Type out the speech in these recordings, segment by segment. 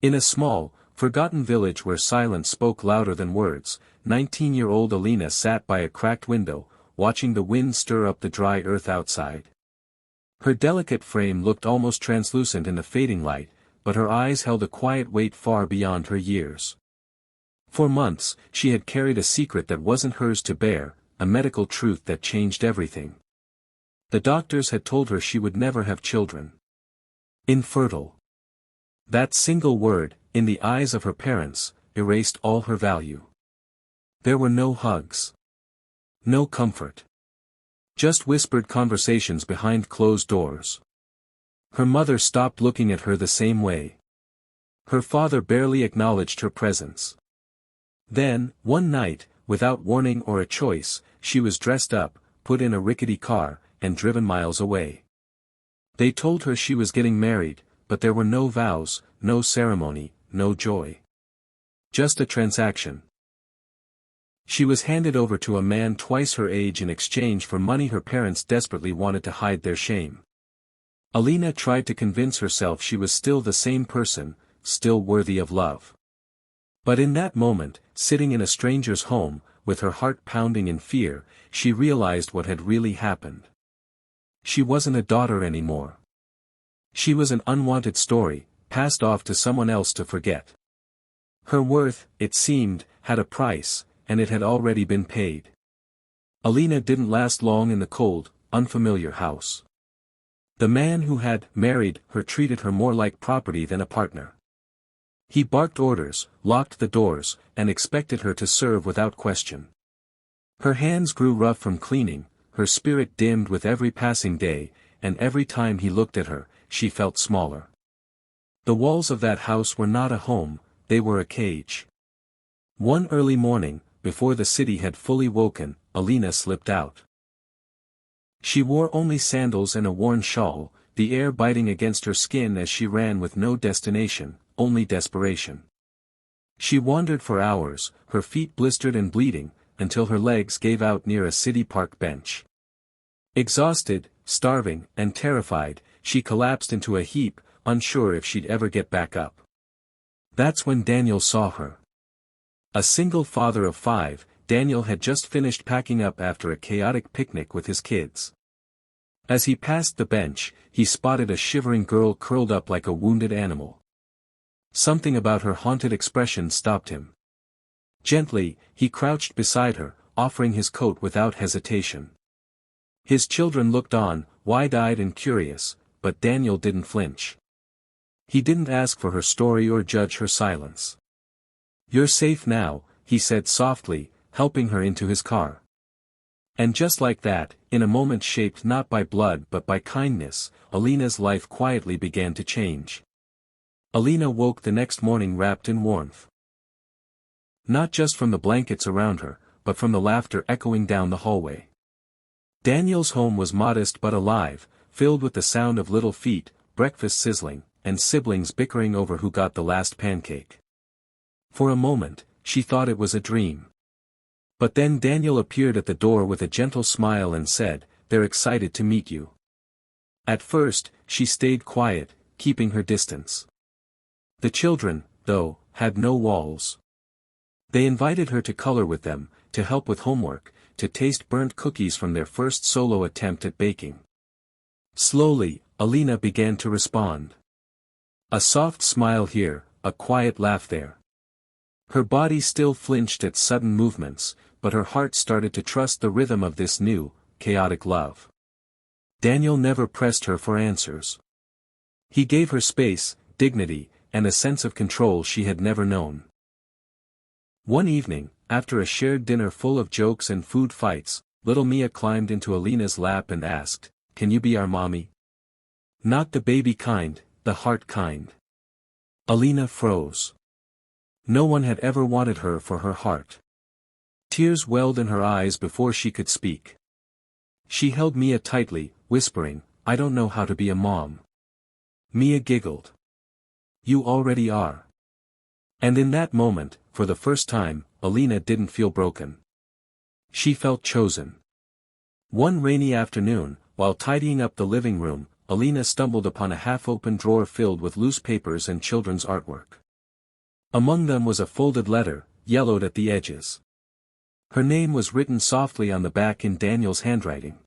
In a small, forgotten village where silence spoke louder than words, 19-year-old Alina sat by a cracked window, watching the wind stir up the dry earth outside. Her delicate frame looked almost translucent in the fading light, but her eyes held a quiet weight far beyond her years. For months, she had carried a secret that wasn't hers to bear, a medical truth that changed everything. The doctors had told her she would never have children. Infertile. That single word, in the eyes of her parents, erased all her value. There were no hugs. No comfort. Just whispered conversations behind closed doors. Her mother stopped looking at her the same way. Her father barely acknowledged her presence. Then, one night, without warning or a choice, she was dressed up, put in a rickety car, and driven miles away. They told her she was getting married, but there were no vows, no ceremony, no joy. Just a transaction. She was handed over to a man twice her age in exchange for money her parents desperately wanted to hide their shame. Alina tried to convince herself she was still the same person, still worthy of love. But in that moment, sitting in a stranger's home, with her heart pounding in fear, she realized what had really happened. She wasn't a daughter anymore. She was an unwanted story, passed off to someone else to forget. Her worth, it seemed, had a price, and it had already been paid. Alina didn't last long in the cold, unfamiliar house. The man who had married her treated her more like property than a partner. He barked orders, locked the doors, and expected her to serve without question. Her hands grew rough from cleaning, her spirit dimmed with every passing day, and every time he looked at her, she felt smaller. The walls of that house were not a home, they were a cage. One early morning, before the city had fully woken, Alina slipped out. She wore only sandals and a worn shawl, the air biting against her skin as she ran with no destination, only desperation. She wandered for hours, her feet blistered and bleeding, until her legs gave out near a city park bench. Exhausted, starving, and terrified, she collapsed into a heap, unsure if she'd ever get back up. That's when Daniel saw her. A single father of 5, Daniel had just finished packing up after a chaotic picnic with his kids. As he passed the bench, he spotted a shivering girl curled up like a wounded animal. Something about her haunted expression stopped him. Gently, he crouched beside her, offering his coat without hesitation. His children looked on, wide-eyed and curious, but Daniel didn't flinch. He didn't ask for her story or judge her silence. "You're safe now," he said softly, helping her into his car. And just like that, in a moment shaped not by blood but by kindness, Alina's life quietly began to change. Alina woke the next morning wrapped in warmth. Not just from the blankets around her, but from the laughter echoing down the hallway. Daniel's home was modest but alive, filled with the sound of little feet, breakfast sizzling, and siblings bickering over who got the last pancake. For a moment, she thought it was a dream. But then Daniel appeared at the door with a gentle smile and said, "They're excited to meet you." At first, she stayed quiet, keeping her distance. The children, though, had no walls. They invited her to color with them, to help with homework, to taste burnt cookies from their first solo attempt at baking. Slowly, Alina began to respond. A soft smile here, a quiet laugh there. Her body still flinched at sudden movements, but her heart started to trust the rhythm of this new, chaotic love. Daniel never pressed her for answers. He gave her space, dignity, and a sense of control she had never known. One evening, after a shared dinner full of jokes and food fights, little Mia climbed into Alina's lap and asked, "Can you be our mommy?" Not the baby kind, the heart kind. Alina froze. No one had ever wanted her for her heart. Tears welled in her eyes before she could speak. She held Mia tightly, whispering, "I don't know how to be a mom." Mia giggled. "You already are." And in that moment, for the first time, Alina didn't feel broken. She felt chosen. One rainy afternoon, while tidying up the living room, Alina stumbled upon a half-open drawer filled with loose papers and children's artwork. Among them was a folded letter, yellowed at the edges. Her name was written softly on the back in Daniel's handwriting.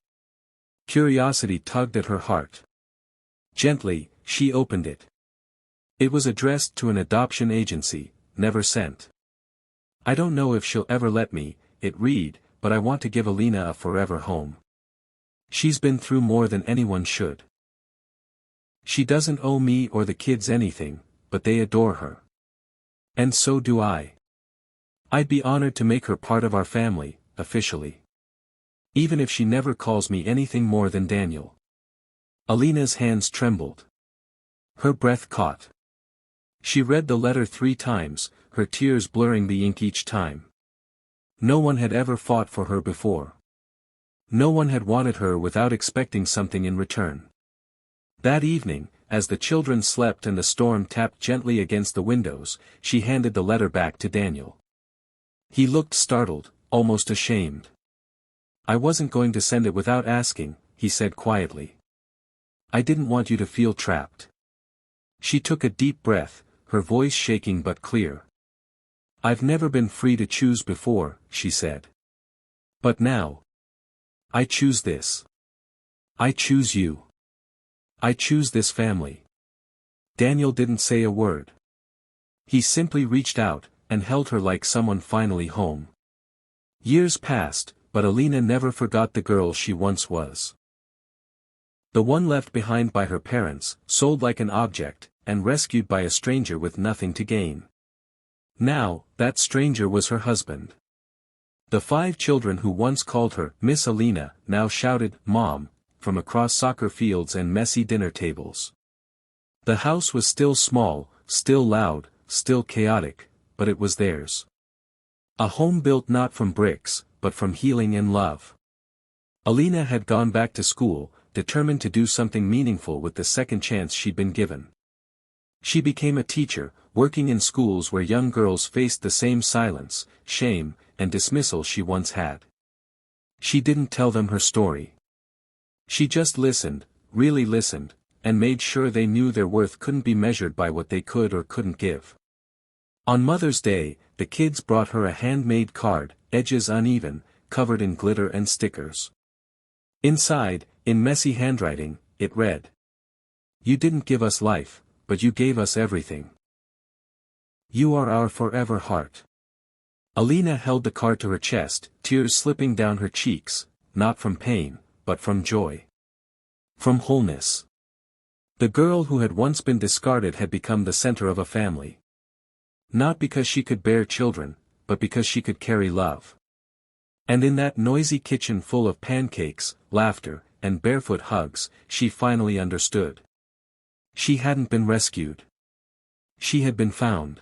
Curiosity tugged at her heart. Gently, she opened it. It was addressed to an adoption agency, never sent. "I don't know if she'll ever let me," it read, "but I want to give Alina a forever home. She's been through more than anyone should. She doesn't owe me or the kids anything, but they adore her. And so do I. I'd be honored to make her part of our family, officially. Even if she never calls me anything more than Daniel." Alina's hands trembled. Her breath caught. She read the letter 3 times, her tears blurring the ink each time. No one had ever fought for her before. No one had wanted her without expecting something in return. That evening, as the children slept and the storm tapped gently against the windows, she handed the letter back to Daniel. He looked startled, almost ashamed. "I wasn't going to send it without asking," he said quietly. "I didn't want you to feel trapped." She took a deep breath, her voice shaking but clear. "I've never been free to choose before," she said. "But now, I choose this. I choose you. I choose this family." Daniel didn't say a word. He simply reached out, and held her like someone finally home. Years passed, but Alina never forgot the girl she once was. The one left behind by her parents, sold like an object, and rescued by a stranger with nothing to gain. Now, that stranger was her husband. The 5 children who once called her Miss Alina now shouted, "Mom," from across soccer fields and messy dinner tables. The house was still small, still loud, still chaotic, but it was theirs. A home built not from bricks, but from healing and love. Alina had gone back to school, determined to do something meaningful with the second chance she'd been given. She became a teacher, working in schools where young girls faced the same silence, shame, and dismissal she once had. She didn't tell them her story. She just listened, really listened, and made sure they knew their worth couldn't be measured by what they could or couldn't give. On Mother's Day, the kids brought her a handmade card, edges uneven, covered in glitter and stickers. Inside, in messy handwriting, it read, "You didn't give us life, but you gave us everything. You are our forever heart." Alina held the card to her chest, tears slipping down her cheeks, not from pain, but from joy. From wholeness. The girl who had once been discarded had become the center of a family. Not because she could bear children, but because she could carry love. And in that noisy kitchen full of pancakes, laughter, and barefoot hugs, she finally understood. She hadn't been rescued. She had been found.